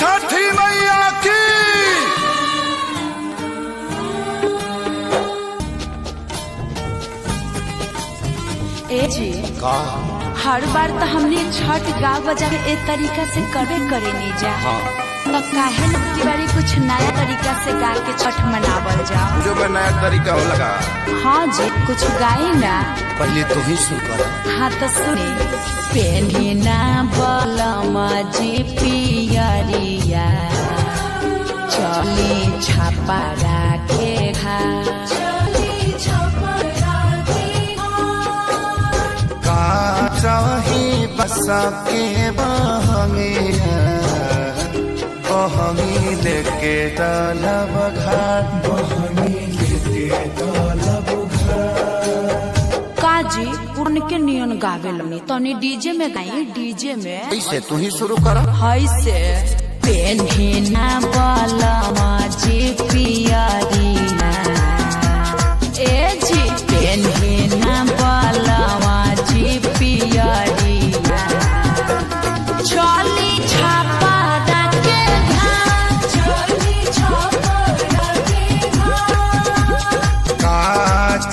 छठी मैया की। ए जी का हर बार तो हमने छठ गा बजा के ए तरीका से करे नहीं जा। हाँ तो काहे न की बारी कुछ नया तरीका से गा के छठ मनावल जाओ। जो मैं नया तरीका हो लगा। हाँ जी कुछ गाई ना। पहले तो ही शुरू कर। हाँ तो सुने पेनी ना बलमा जी पियरिया चली छापा राखे खा चाही बसा के बहंगिया बहंगी लेके डालब घाट काजी पूर्ण के नियन गावे लनी तनी डीजे में गाई डीजे में। ऐसे तू ही शुरू कर। हाय से पेन्हिना बलमा जी पियरिया ए जी पेन्हिना बलमा जी पियरिया चली छापा डाके घाट चली छापा डाके घाट का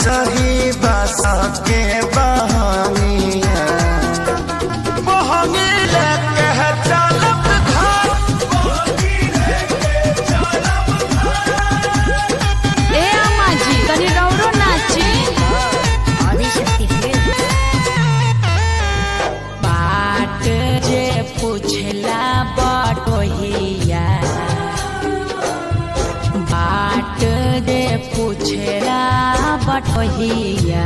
चाही बसा के बहंगिया बहंगी लेके डालब घाट। ए अम्मा जी तनी रौरो नाची बाट जे पूछला बटोहिया बाट जे पूछला बटोहिया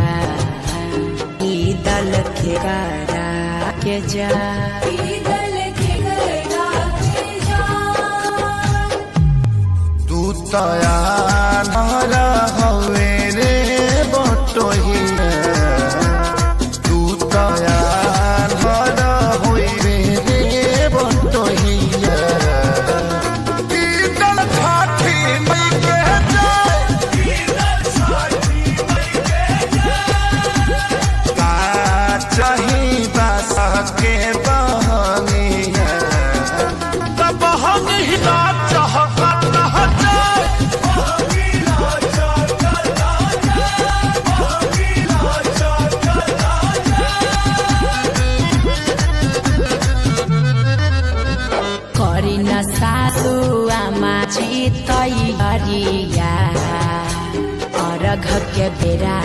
ई दल के करा के जा तू तया नहरा हवे रे बटोहिया तू तया नहरा हवे रे बटोहिया कीर्तन छठी मई के जय का चाही बसा के बहंगिया तब हम हिला करी न सासु आमा जी तैयारिया अर्घ के बेरा